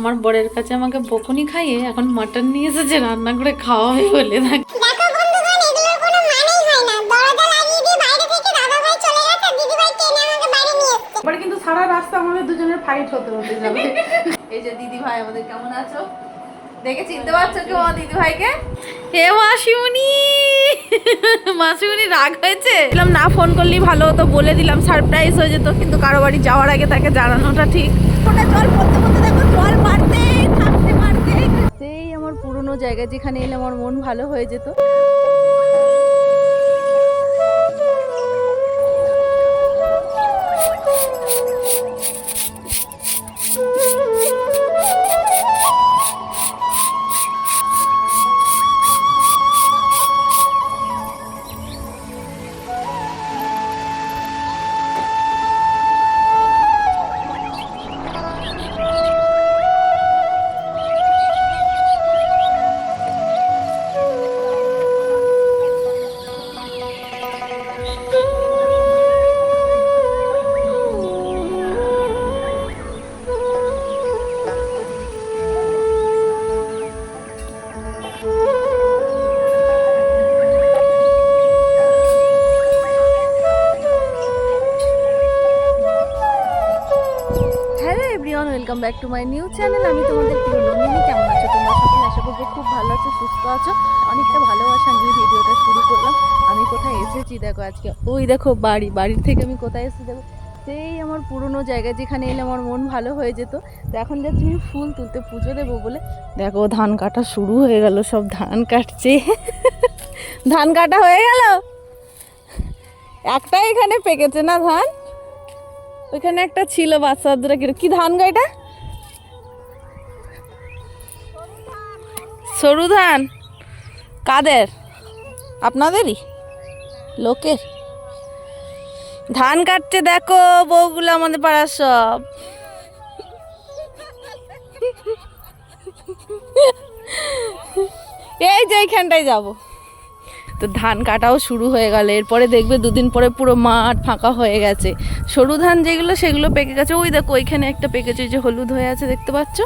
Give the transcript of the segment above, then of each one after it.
আমার বরের কাছে আমাকে বকুনি খাইয়ে এখন মাটন নিয়ে এসেছে রান্না করে খাওয়াবে বলে। এবার কিন্তু সারা রাস্তা আমাদের দুজনের ফাইট হতে যাবে। এই যে দিদি ভাই আমাদের, কেমন আছো? দেখে চিনতে পারছো কি আমার দিদি ভাইকে? হে মাসিমণি, মাসিমণি রাগ হয়েছে। বললাম না ফোন করলেই ভালো হতো, বলে দিলাম সারপ্রাইজ হয়ে যেত, কিন্তু কারো বাড়ি যাওয়ার আগে তাকে জানানোটা ঠিক। ওটা জল পড়তে পড়তে দেখো জল মারতেই থাকতে মারতেই, সেই আমার পুরনো জায়গা যেখানে এলে আমার মন ভালো হয়ে যেত। Welcome back to my new channel. আমি তোমাদের প্রিয় নন্দিনী। কেমন আছো তোমরা সকলে? আশা করবো খুব ভালো আছো, সুস্থ আছো। অনেকটা ভালোবাসা নিয়ে ভিডিওটা শুরু করলাম। আমি কোথায় এসেছি দেখো আজকে, ওই দেখো বাড়ির থেকে আমি কোথায় এসেছি দেখো, সেই আমার পুরনো জায়গা যেখানে এলে আমার মন ভালো হয়ে যেত। তো এখন যাচ্ছি আমি ফুল তুলতে, পুজো দেবো বলে। দেখো ধান কাটা শুরু হয়ে গেল, সব ধান কাটছে। ধান কাটা হয়ে গেল, একটা এখানে পেকেছে না ধান, ওইখানে একটা ছিল বাচ্চাদের। কি ধান গা এটা? সরু ধান। কাদের? আপনাদেরই লোকের। ধান কাটছে দেখো বউগুলো আমাদের পাড়ার সব। এই যে এইখানটায় যাবো। তো ধান কাটাও শুরু হয়ে গেল, এরপরে দেখবে দুদিন পরে পুরো মাঠ ফাঁকা হয়ে গেছে। সরু ধান যেগুলো সেগুলো পেকে গেছে। ওই দেখো ওইখানে একটা পেকেছে, যে হলুদ হয়ে আছে দেখতে পাচ্ছ।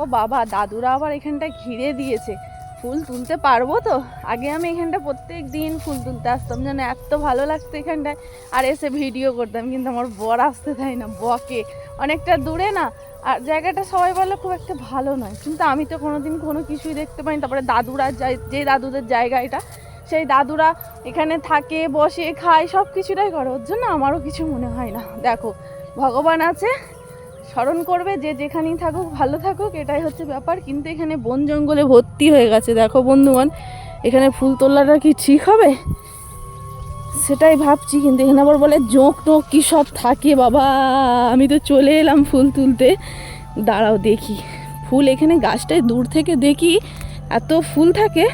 ও বাবা, দাদুরা আবার এখানটা ঘিরে দিয়েছে। ফুল তুলতে পারবো তো? আগে আমি এখানটা প্রত্যেক দিন ফুল তুলতে আসতাম, যেন এত ভালো লাগতো এখানটায়, আর এসে ভিডিও করতাম। কিন্তু আমার বর আসতে দেয় না, বকে। অনেকটা দূরে না, আর জায়গাটা সবাই বলে খুব একটা ভালো নয়, কিন্তু আমি তো কোনোদিন কোনো কিছুই দেখতে পাইনি। তারপরে দাদুরা যে দাদুদের জায়গা এটা, সেই দাদুরা এখানে থাকে, বসে, খায়, সব কিছুটাই করে। ওর জন্য আমারও কিছু মনে হয় না। দেখো ভগবান আছে, স্মরণ করবে, যে যেখানেই থাকুক ভালো থাকুক, এটাই হচ্ছে ব্যাপার। কিন্তু এখানে বন জঙ্গলে ভর্তি হয়ে গেছে দেখো বন্ধুগণ। এখানে ফুল তোলাটা কি ঠিক হবে সেটাই ভাবছি। কিন্তু এখানে আবার বলে জোঁক টোঁক কি সব থাকে। বাবা আমি তো চলে এলাম ফুল তুলতে। দাঁড়াও দেখি ফুল, এখানে গাছটায় দূর থেকে দেখি এত ফুল থাকে।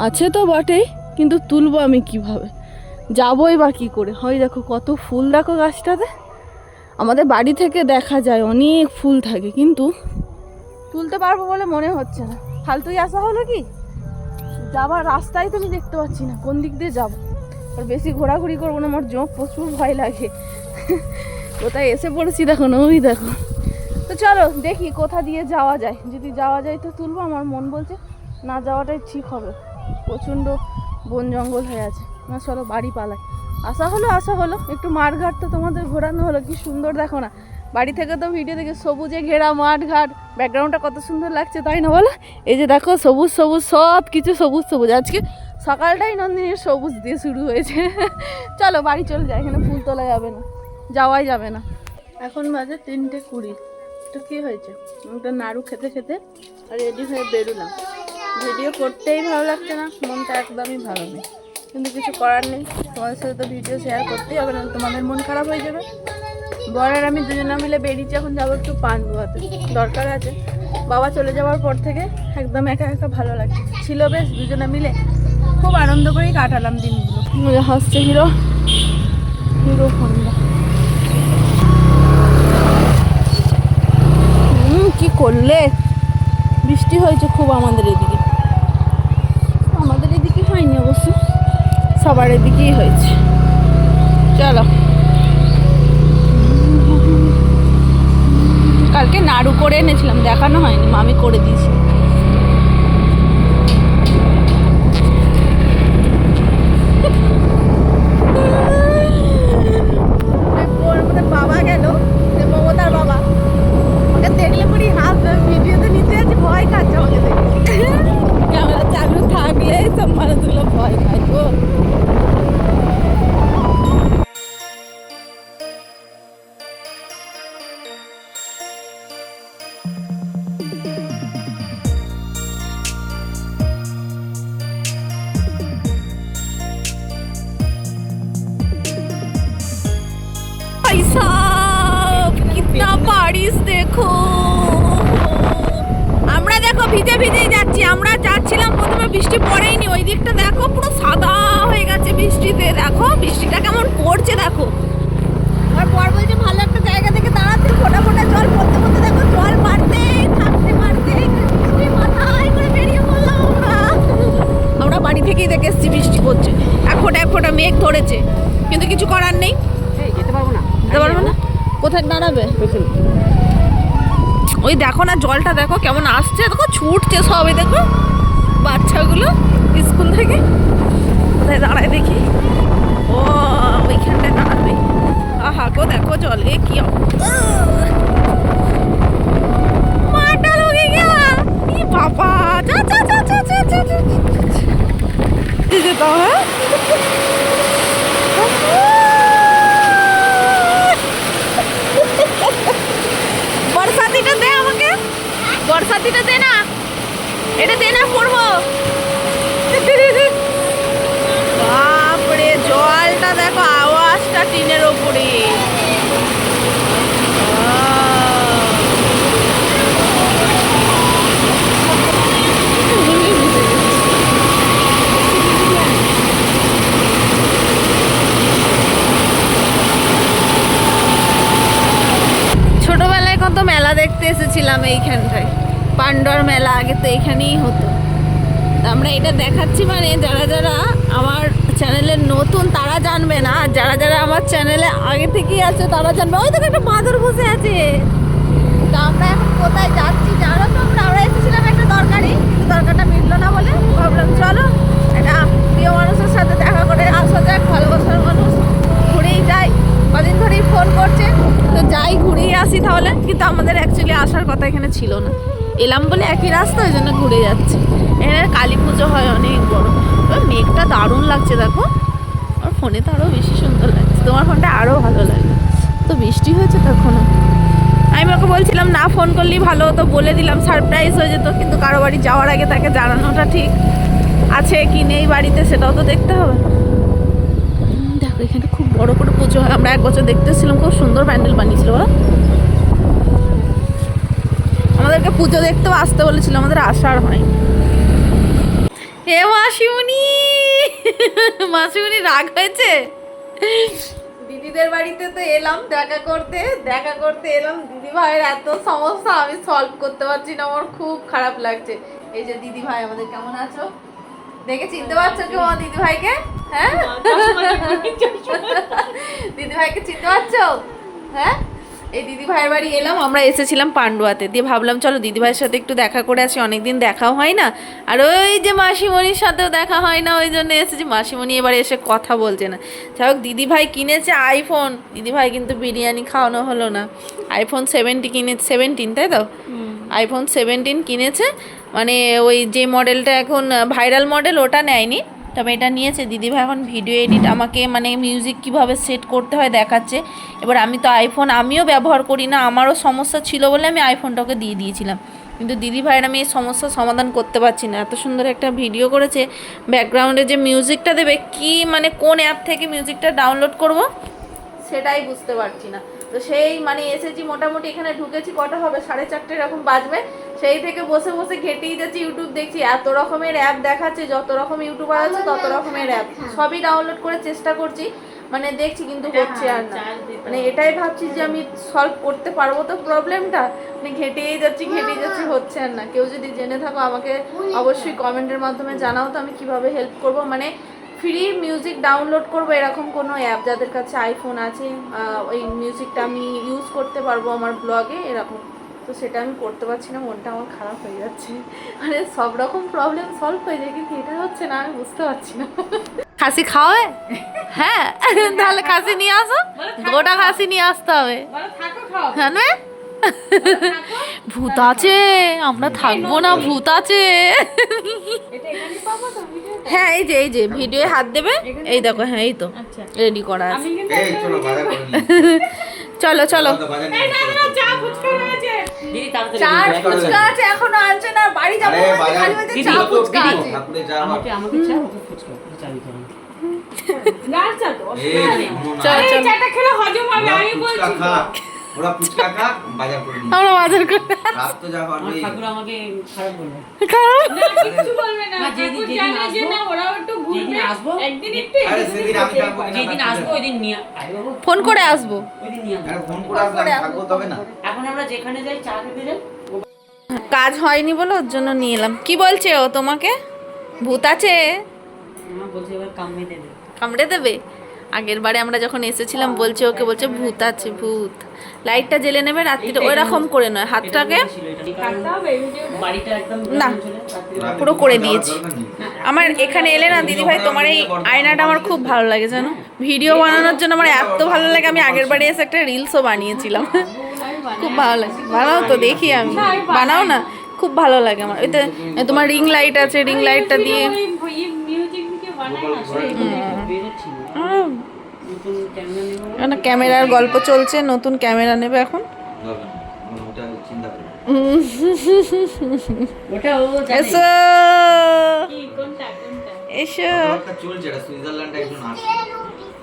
আছে তো বটেই, কিন্তু তুলবো আমি কিভাবে, যাবোই বা কী করে? হয় দেখো কত ফুল, দেখো গাছটাতে। আমাদের বাড়ি থেকে দেখা যায় অনেক ফুল থাকে, কিন্তু তুলতে পারবো বলে মনে হচ্ছে না। ফালতুই আসা হলো কি, যাবার রাস্তায় তো আমি দেখতে পাচ্ছি না কোন দিক দিয়ে যাবো। আর বেশি ঘোরাঘুরি করবো না, আমার জোঁক প্রচুর ভয় লাগে। কোথায় এসে পড়েছি দেখো না, ওই দেখো। তো চলো দেখি কোথা দিয়ে যাওয়া যায়। যদি যাওয়া যায় তো তুলবো, আমার মন বলছে না যাওয়াটাই ঠিক হবে, প্রচণ্ড বন জঙ্গল হয়ে আছে। না চলো বাড়ি পালাই। আসা হলো একটু মাঠঘাট তো তোমাদের ঘোরানো হলো। কি সুন্দর দেখো না, বাড়ি থেকে তো ভিডিও দেখে সবুজে ঘেরা মাঠ ঘাট, ব্যাকগ্রাউন্ডটা কত সুন্দর লাগছে, তাই না বলো? এই যে দেখো সবুজ সবুজ, সব কিছু সবুজ সবুজ। আজকে সকালটাই নন্দিনীর সবুজ দিয়ে শুরু হয়েছে। চলো বাড়ি চলে যাই, এখানে ফুল তোলা যাবে না, যাওয়াই যাবে না। এখন বাজে 3:20। তো কী হয়েছে, একটা নাড়ু খেতে খেতে রেডি হয়ে বেরোলাম। ভিডিও করতেই ভালো লাগছে না, মনটা একদমই ভালো নেই, কিন্তু কিছু করার নেই। তোমাদের সাথে তো ভিডিও শেয়ার করতেই হবে, না তোমাদের মন খারাপ হয়ে যাবে। বর আর আমি দুজনে মিলে বেরিয়েছি, এখন যাবো একটু পান ধোয়াতে, দরকার আছে। বাবা চলে যাওয়ার পর থেকে একদম একা একা ভালো লাগছে। ছিল বেশ, দুজনে মিলে খুব আনন্দ করেই কাটালাম দিনগুলো। হাসছে হিরো হোন্ডা। কি করলে, বৃষ্টি হয়েছে খুব আমাদের এদিকে। আমাদের এদিকে হয়নি অবশ্য, সবার এদিকেই হয়েছে। চলো কালকে নাড়ু করে এনেছিলাম, দেখানো হয়নি, মামি করে দিয়েছি। বাবা গেল, মমতার বাবা, ওকে দেখলে পরে হাসবে, ভিডিওতে নিতে আছে, ভয় খাচ্ছে আমাকে দেখে। ক্যামেরা চালু থাকলে সব মানুষগুলো ভয় খায় গো। भाई साहब कितना बारिश देखो, আমরা দেখো ভিজে ভিজেই যাচ্ছি। আমরা যাচ্ছিলাম প্রথমে, বৃষ্টি পড়েইনি, ওই দিকটা দেখো পুরো সাদা হয়ে গেছে বৃষ্টিতে। দেখো বৃষ্টিটা কেমন পড়ছে দেখো। আর পর বলছে ভালো একটা জায়গা থেকে দাঁড়াতে, ফোটা ফোটা জল পড়তে পড়তে দেখো জল বাড়তেই থাকতে মাথায় করে বেরিয়ে পড়লাম আমরা বাড়ি থেকেই দেখে এসেছি বৃষ্টি পড়ছে, এক ফোঁটা মেঘ ধরেছে, কিন্তু কিছু করার নেই। যেতে পারবো না, যেতে পারবো না, কোথায় দাঁড়াবে? ওই দেখো না জলটা দেখো কেমন আসছে, দেখো ছুটছে সবাই, দেখো বাচ্চাগুলো স্কুল থেকে। কোথায় দাঁড়ায় দেখি, ও ওইখানটায় দাঁড়াবে। আহা গো দেখো জলে কি মাটা লগে গিয়া, ই বাবা, যা যা যা যা যা যা যা যেতে হ্যাঁ। বর্ষাতিটা দে আমাকে, বর্ষাতিটা দে না, এটা দে না, পড়বো। বাপরে জলটা দেখো, আওয়াজটা টিনের ওপরে। ছোটবেলায় কত মেলা দেখতে এসেছিলাম এইখানটায়, পান্ডুয়ার মেলা, আগে তো এখানেই হতো। আমরা এটা দেখাচ্ছি মানে যারা যারা আমার চ্যানেলের নতুন তারা জানবে না, আর যারা যারা আমার চ্যানেলে আগে থেকেই আছে তারা জানবে। ওই দেখো একটা বাঁদর বসে আছে। তা আমরা এখন কোথায় যাচ্ছি জানো তো? আমরা এসেছিলাম একটা দরকারি, কিন্তু দরকারটা মিটলো না বলে ভাবলাম চলো একটা প্রিয় মানুষের সাথে দেখা করে আসা যাক, ভালোবাসার মানুষ, ঘুরেই যাই। কদিন ধরেই ফোন করছে, তো যাই ঘুরেই আসি তাহলে। কিন্তু আমাদের অ্যাকচুয়ালি আসার কথা এখানে ছিল না, এলাম বলে একই রাস্তা, ওই জন্য ঘুরে যাচ্ছি। এখানে কালী পুজো হয় অনেক বড়। মেঘটা দারুণ লাগছে দেখো, আর ফোনে তো আরও বেশি সুন্দর লাগছে, তোমার ফোনটা আরও ভালো লাগে। তো বৃষ্টি হয়েছে তখনও, আমি ওকে বলছিলাম না ফোন করলেই ভালো হতো, বলে দিলাম সারপ্রাইজ হয়ে যেত। কিন্তু কারো বাড়ি যাওয়ার আগে তাকে জানানোটা ঠিক আছে কি নেই বাড়িতে, সেটাও তো দেখতে হবে। দেখো এখানে খুব বড় করে পুজো হয়, আমরা এক বছর দেখতে এসেছিলাম, খুব সুন্দর প্যান্ডেল বানিয়েছিল ওরা। আমাদেরকে পুজো দেখতেও আসতে বলেছিল, আমাদের আসার হয়। হে মাসিমণি, মাসিমণি রাগ হয়েছে। দিদিদের বাড়িতে তো এলাম দেখা করতে এলাম, দিদি ভাইয়ের এত সমস্যা আমি সলভ করতে পারছি না, আমার খুব খারাপ লাগছে। এই যে দিদি ভাই আমাদের, কেমন আছো? দেখে চিনতে পারছো কি আমার দিদি ভাইকে? হ্যাঁ দিদি ভাইকে চিনতে পারছো? হ্যাঁ, এই দিদি ভাইয়ের বাড়ি এলাম, আমরা এসেছিলাম পান্ডুয়াতে, দিয়ে ভাবলাম চলো দিদি ভাইয়ের সাথে একটু দেখা করে আসি, অনেকদিন দেখাও হয় না। আর ওই যে মাসিমণির সাথেও দেখা হয় না, ওই জন্য এসেছি। মাসিমণি এবারে এসে কথা বলছে না। যাই হোক দিদি ভাই কিনেছে আইফোন, দিদি ভাই কিন্তু বিরিয়ানি খাওয়ানো হলো না। আইফোন 17 তাই তো? আইফোন 17 কিনেছে, মানে ওই যে মডেলটা এখন ভাইরাল মডেল ওটা নেয়নি, তবে এটা নিয়েছে। দিদিভাই এখন ভিডিও এডিট আমাকে মানে মিউজিক কিভাবে সেট করতে হয় দেখাচ্ছে। এবার আমি তো আইফোন আমিও ব্যবহার করি না, আমারও সমস্যা ছিল বলে আমি আইফোনটাকে দিয়ে দিয়েছিলাম। কিন্তু দিদিভাইয়ের আমি এই সমস্যার সমাধান করতে পারছি না। এত সুন্দর একটা ভিডিও করেছে, ব্যাকগ্রাউন্ডে যে মিউজিকটা দেবে কি মানে কোন অ্যাপ থেকে মিউজিকটা ডাউনলোড করব সেটাই বুঝতে পারছি না। তো সেই মানে এসেছি মোটামুটি, এখানে ঢুকেছি কটা হবে, 4:30 এরকম বাজবে। সেই থেকে বসে বসে ঘেটেই যাচ্ছি, ইউটিউব দেখছি, এত রকমের অ্যাপ দেখাচ্ছে, যত রকম ইউটিউবার আছে তত রকমের অ্যাপ, সবই ডাউনলোড করে চেষ্টা করছি, মানে দেখছি কিন্তু হচ্ছে আর না। মানে এটাই ভাবছি যে আমি সলভ করতে পারবো তো প্রবলেমটা, মানে ঘেটেই যাচ্ছি হচ্ছে আর না। কেউ যদি জেনে থাকো আমাকে অবশ্যই কমেন্টের মাধ্যমে জানাও তো আমি কিভাবে হেল্প করব। মানে ফ্রি মিউজিক ডাউনলোড করবো এরকম কোনো অ্যাপ, যাদের কাছে আইফোন আছে ওই মিউজিকটা আমি ইউজ করতে পারবো আমার ব্লগে, এরকম তো সেটা আমি করতে পারছি না, মনটা আমার খারাপ হয়ে যাচ্ছে। মানে সব রকম প্রবলেম সলভ হয়ে যায়, কিন্তু এটা হচ্ছে না, আমি বুঝতে পারছি না। খাসি খাওয়াবে? হ্যাঁ, তাহলে খাসি নিয়ে আসো, গোটা খাসি নিয়ে আসতে হবে। হ্যাঁ না, ভূত আছে, আমরা থাকবো না, ভূত আছে। হ্যাঁ এই যে ভিডিও হাত দেবে, এই দেখো, হ্যাঁ এই তো রেডি করা আছে। চলো চলো, চাট ফুচকা আছে, এখনো আনছে না, বাড়ি যাবো চা ফুচকা আছে। ওরা ফুচকা খা, বাজার করে নিয়ে আমরা বাজার করে রাত তো যা পারবে। ঠাকুর আমাকে খারাপ বলবে খারাপ কিছু বলবে না, যেদিন জানে যে না ওরাও একটু ঘুরবে, একদিন একটু আরে সেদিন আমি থাকবো কিনা, যেদিন আসবো ওই দিন নিয়ে ফোন করে আসবো। ওই দিন নিয়ে আরে ফোন করে আসলে আমি থাকবো তবে না। এখন আমরা যেখানে যাই চা খেতে যাই, কাজ হয়নি বলে ওর জন্য নিয়ে এলাম। কি বলছে ও তোমাকে? ভূত আছে? আমার বলছে এবার কামড়ে দেবে। কামড়ে দেবে? আগের বারে আমরা যখন এসেছিলাম বলছে, ওকে বলছে ভূত আছে, ভূত। লাইটটা জ্বেলে নেবে রাত্রিটা, ওই রকম করে নয়, হাতটাকে বাড়িটা একদম না পুরো করে দিয়েছি। আমার এখানে এলে না দিদিভাই, তোমার এই আয়নাটা আমার খুব ভালো লাগে জানো। ভিডিও বানানোর জন্য আমার এত ভালো লাগে, আমি আগের বারে এসে একটা রিলসও বানিয়েছিলাম। খুব ভালো লাগে, বানাও তো দেখি, আমি বানাও না, খুব ভালো লাগে আমার। ওইতে তোমার রিং লাইট আছে, রিং লাইটটা দিয়ে ক্যামেরার গল্প চলছে, নতুন ক্যামেরা নেবে এখন। ওটা চিন্তা করো। ওটা ও এসো কি কোনটা কোনটা এসো। ওটা চলছে, এটা সুইজারল্যান্ডে একজন আসে।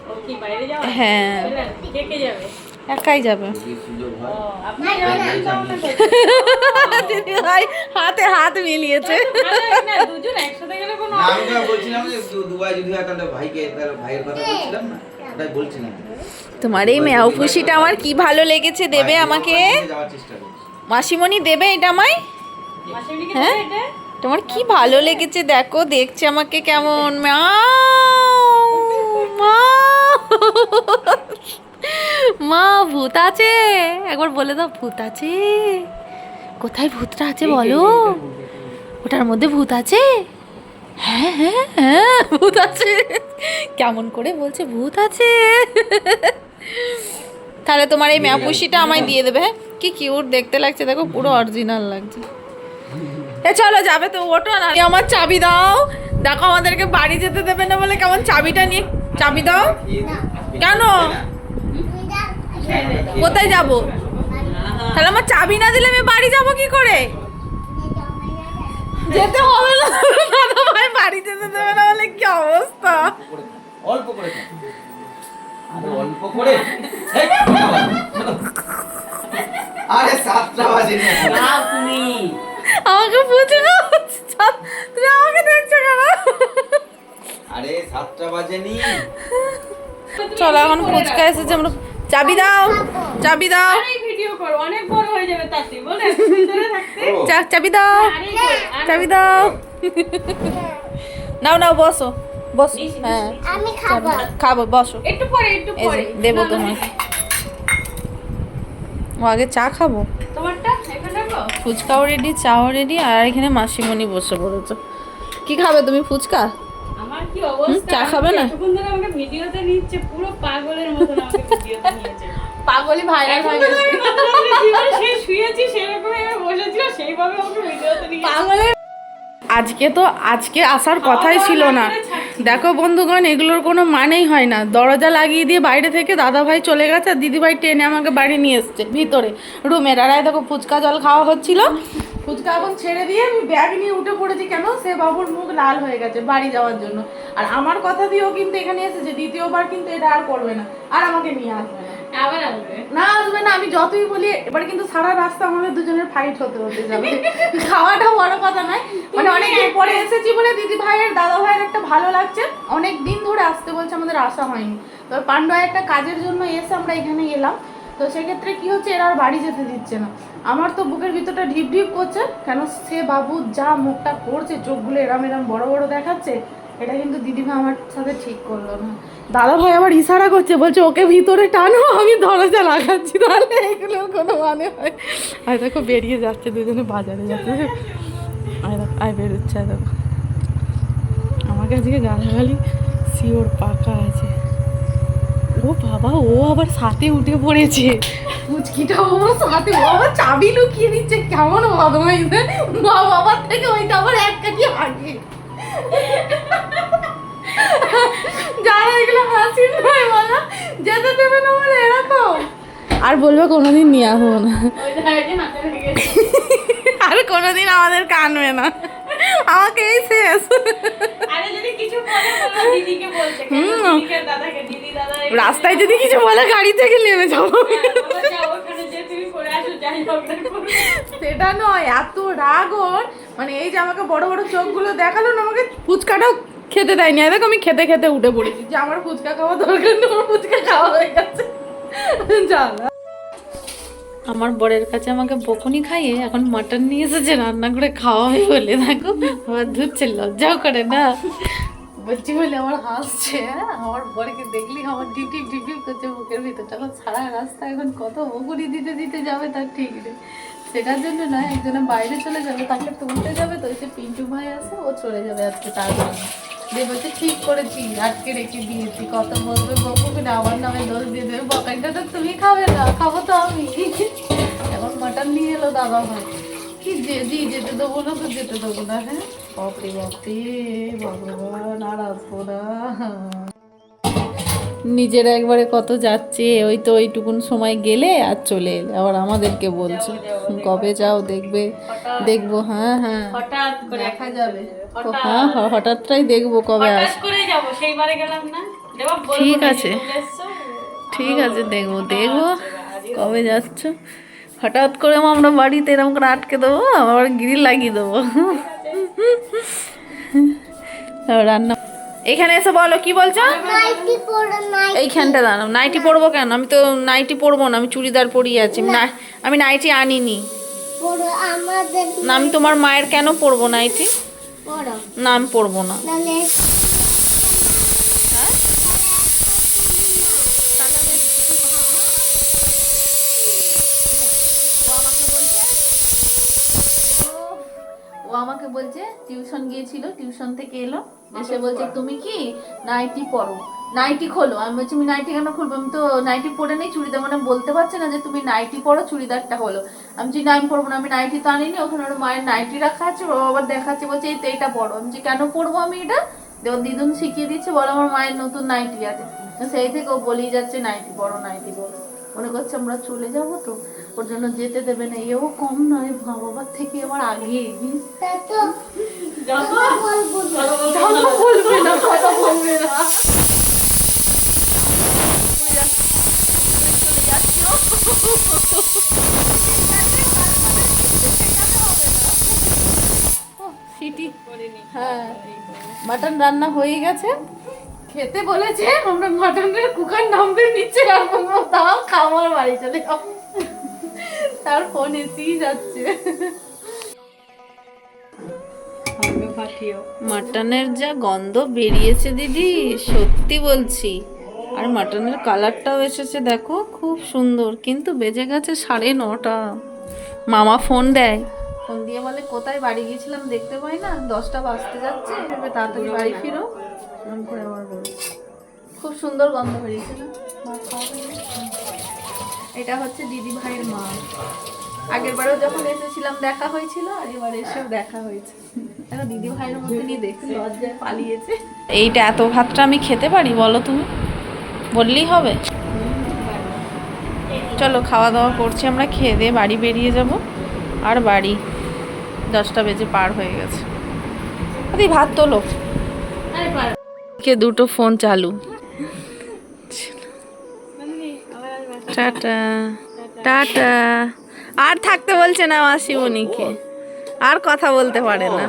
ও কি বাইরে যাবে? হ্যাঁ কে কে যাবে? একাই যাবে। যদি সুযোগ ও হয় আপনি দিদিভাই হাতে হাত মিলিয়েছে। না দুজন একসাথে গেলে কোনো না, আমি তো বলছিলাম যে দুবাই যদি হয় তাহলে ভাইকে, তাহলে ভাইয়ের কথা বলছিলাম না, ওটাই বলছিলাম। তোমার এই ম্যাও খুশিটা আমার কি ভালো লেগেছে, দেবে আমাকে? যাওয়ার চেষ্টা করছি। মাসিমণি দেবে এটা আমায়? মাসিমণিকে হ্যাঁ? দেবে এটা? তোমার কি ভালো লেগেছে, দেখো, দেখছে আমাকে কেমন। ম্যাও মা, মা ভূত আছে, একবার বলে দাও, ভূত আছে। কোথায় ভূতটা আছে বলো? ওটার মধ্যে ভূত আছে? হ্যাঁ হ্যাঁ হ্যাঁ ভূত আছে। কেমন করে বলছে ভূত আছে। তাহলে তোমার এই ম্যাপুসিটা আমায় দিয়ে দেবে। হ্যাঁ, কি কিউট দেখতে লাগছে, দেখো পুরো অরিজিনাল লাগছে। এ চলো যাবে তো, ওঠো না। আমার চাবি দাও, দেখো আমাদেরকে বাড়ি যেতে দেবে না বলে কেমন চাবিটা নিয়ে, চাবি দাও। কেন? কোথায় যাব? তাহলে আমার চাবি না দিলে আমি বাড়ি যাব কি করে? যেতে হবে না, দাদা ভাই বাড়ি যেতে দেবে না বলে কি অবস্থা। অল্প করে খা। আরে অল্প করে। আরে 7টা বাজে না। না তুমি আমাকে বুঝে না, তুমি আমাকে দেখছো কেন? আরে 7টা বাজেনি। চলো এখন ফুচকা এসেছে, আমরা চাবি দাও, চাবি দাও, আরে ভিডিও করো, অনেক বড় হয়ে যাবে তাতে, বলে ভিতরে থাকতে। চাবি দাও, আরে চাবি দাও। নাও নাও বসো, বসো। হ্যাঁ আমি খাবো। খাবো, বসো। একটু পরে একটু এই যে পরে দেবো তোমাকে। ও আগে চা খাবো। তোমারটা এখানে রাখো। ফুচকাও রেডি, চাও রেডি, আর এখানে মাসিমণি বসে পড়েছো। কি খাবে তুমি? ফুচকা? আমার কি অবস্থা, চা খাবে না? এতক্ষণ ধরে আমাকে ভিডিওতে নিচ্ছে, পুরো পাগলের মতন আমাকে ভিডিওতে নিয়েছে। পাগলি ভাইরাল হয়ে গেছে। জীবনে সে শুয়েছি সেরকম আমি বসেছিল, সেইভাবে আমাকে ভিডিওতে নিয়েছে। পাগলের। আজকে আসার কথাই ছিল না। দেখো বন্ধুগণ, এগুলোর কোনো মানেই হয় না। দরজা লাগিয়ে দিয়ে বাইরে থেকে দাদা ভাই চলে গেছে, আর দিদিভাই টেনে আমাকে বাড়ি নিয়ে এসছে ভিতরে রুমের। আর দেখো ফুচকা জল খাওয়া হচ্ছিল, ফুচকা এখন ছেড়ে দিয়ে আমি ব্যাগ নিয়ে উঠে পড়েছি। কেন? সে বাবুর মুখ লাল হয়ে গেছে বাড়ি যাওয়ার জন্য। আর আমার কথা দিয়েও কিন্তু এখানে এসেছে, দ্বিতীয়বার কিন্তু এটা আর করবে না, আর আমাকে নিয়ে আসবে না। আবার আসবে না আসবে না, আমি যতই বলি। এবার কিন্তু সারা রাস্তা আমাদের দুজনের ফাইট হতে যাবে। খাওয়াটা বড় কথা নয়, মানে অনেকদিন পরে এসেছি বলে দিদি ভাইয়ের দাদা ভাইয়ের একটা ভালো লাগছে। অনেক দিন ধরে আসতে বলছে, আমাদের আসা হয়নি। তো পান্ডা একটা কাজের জন্য এসে আমরা এখানে এলাম। তো সেক্ষেত্রে কি হচ্ছে, এরা আর বাড়ি যেতে দিচ্ছে না। আমার তো বুকের ভিতরটা ঢিপ ঢিপ করছে। কেন? সে বাবু যা মুখটা করছে, চোখগুলো এরম এরম বড় বড় দেখাচ্ছে, এটা কিন্তু দিদিভাই আমার সাথে ঠিক করলো না। দাদা ভাই আবার ইশারা করছে, বলছে ওকে ভিতরে টানো, আমি দরজা লাগাচ্ছি, তাহলে এগুলো কোনো মানে হয়? আর দেখো বেরিয়ে যাচ্ছে, দুজনে বাজারে যাচ্ছে। আয় দেখো, আয় বেরোচ্ছে, আয় দেখো। আমাকে আজকে গালাগালি শিওর পাকা আছে। ও বাবা, ও আবার সাথে উঠে পড়েছে, পুচকিটা আমার সাথে, ও আবার চাবি লুকিয়ে দিচ্ছে। কেমন বদমাইশ মা বাবার থেকে, ওইটা আবার এক কাটি আগে। যারা এগুলো হাসি নয় বলা, যেতে দেবে না বলে এরকম। আর বলবে কোনোদিন নিয়ে আসবো না, আর কোনোদিন আমাদের কানবে না, আমাকে এই শেষ। আরে যদি কিছু বলে বলবা দিদিকে বলছে, কেন দিদিকে দাদাকে, দিদি দাদা রাস্তায় যদি কিছু বলে গাড়ি থেকে নেমে যাবো। ওখানে যে তুমি করে আসো, যাই হোক না করো। সেটা নয়, এত রাগ ওর, মানে এই যে আমাকে বড় বড় চোখগুলো দেখালো না, আমাকে ফুচকাটাও খেতে দেয়নি। আর দেখো আমি খেতে খেতে উঠে পড়েছি, যে আমার ফুচকা খাওয়া দরকার নেই, আমার ফুচকা খাওয়া হয়ে গেছে। জ্বালা। আমার বরের কাছে আমাকে বকুনি খাইয়ে এখন মাটন নিয়ে এসেছে রান্না করে খাওয়াবে বলে, দেখো আবার ধুচ্ছে, লজ্জাও করে না বলছি বলে আমার হাসছে। আমার বরকে দেখলি আমার ডিপ ডিপ করছে বুকের ভিতরটা, এখন সারা রাস্তা এখন কত বকুনি দিতে দিতে যাবে তার ঠিক নেই। সেটার জন্য নয়, একজনে বাইরে চলে যাবে, তাকে তুলতে যাবে, তো সে পিন্টু ভাই আছে, ও চলে যাবে আজকে, তার জন্য দিয়ে বলছে ঠিক করেছি, আজকে রেখে দিয়েছি, কত বলবে বকুকে না, আমার নামে দোষ দিয়ে দেবে, বকাইটা তো তুমি খাবে না, খাবো তো আমি। এখন মাটন নিয়ে এলো দাদা ভাই, কি যেতে দেবো না তো যেতে দেবো না। হ্যাঁ বাপরে বাপরে, ভগবান আর আসবো না। নিজেরা একবারে কত যাচ্ছে, ওই তো ওইটুকুন সময় গেলে আর চলে এলে, আবার আমাদেরকে বলছে কবে যাও, দেখবে দেখবো। হ্যাঁ হ্যাঁ হঠাৎ করে দেখা যাবে, হ্যাঁ হঠাৎটাই দেখবো কবে হঠাৎ আস। করে যাব, সেইবারে গেলাম না, দেবা বলবো ঠিক না যে আছে, চলে এসছো। ঠিক আছে, দেখবো দেখবো কবে যাচ্ছ। হঠাৎ করে আমরা বাড়িতে এরকম করে আটকে দেবো, আবার গ্রিল লাগিয়ে দেবো। রান্না এখানে এসে বলো, কি বলছো? এইখানটা দাঁড়াও, নাইটি পরবো কেন? আমি তো নাইটি পরবো না, আমি চুড়িদার পরিয়ে আছি। আমি নাইটি আনিনি না, আমি তোমার মায়ের কেন পরবো নাইটি? না আমি পরবো না। ও আমাকে বলছে টিউশন গিয়েছিল, টিউশন থেকে এলো, এসে বলছে তুমি কি নাইটি পরো, নাইটি খোলো। আমি বলছি আমি নাইটি কেন খুলবো, আমি তো নাইটি পরে নেই, চুড়িদার, মানে বলতে পারছে না যে তুমি নাইটি পরো, চুড়িদারটা হলো। আমি বলছি না আমি পরবো না, আমি নাইটি তো আনিনি, ওখানে ওর মায়ের নাইটি রাখা আছে, ও আবার দেখাচ্ছে, বলছে এই তো এইটা পরো। আমি বলছি কেন পরবো আমি এটা? ওর দিদুন শিখিয়ে দিচ্ছে, বলো আমার মায়ের নতুন নাইটি আছে, তো সেই থেকে ও বলেই যাচ্ছে নাইটি পরো নাইটি পরো, মনে করছে আমরা চলে যাবো তো ওর জন্য যেতে দেবে না। এও কম নয়, মা বাবার থেকে আমার আগে। বলবে না, কথা বলবে না। হ্যাঁ মাটন রান্না হয়ে গেছে, খেতে বলেছে, আমরা মাটনের কুকার নামবে নিচে, আর বলবো তাও খাবার বাড়ি চলে যাও, তার ফোন এসেই যাচ্ছে। মাটনের যা গন্ধ বেরিয়েছে দিদি, সত্যি বলছি, আর মাটনের কালারটাও এসেছে দেখো, খুব সুন্দর, কিন্তু বেজে গেছে 9:30। মামা ফোন দেয়, ফোন দিয়ে বলে কোথায়, বাড়ি গিয়েছিলাম দেখতে পাই না, 10টা বাজতে যাচ্ছে, এভাবে তাড়াতাড়ি বাড়ি ফিরো, এরকম করে আমার বলছে। খুব সুন্দর গন্ধ বেরিয়েছে না? এটা হচ্ছে দিদি ভাইয়ের মা, আগের বারেও যখন এসেছিলাম দেখা হয়েছিল, আর এবার এসেও দেখা হয়েছে। এখন দিদি ভাইয়ের মতনই দেখছি, লজ্জায় পালিয়েছে। এইটা এত ভাতটা আমি খেতে পারি বলো তুমি? বললেই হবে? চলো খাওয়া দাওয়া করছি আমরা, খেয়ে দিয়ে বাড়ি বেরিয়ে যাব, আর বাড়ি 10টা বেজে পার হয়ে গেছে। দিদি ভাত তোলো, কে দুটো ফোন চালু। Tata tata. আর থাকতে বলছে না মাসিমণিকে, আর কথা বলতে পারে না,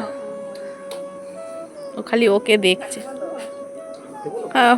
ও খালি ওকে দেখছে। হ্যাঁ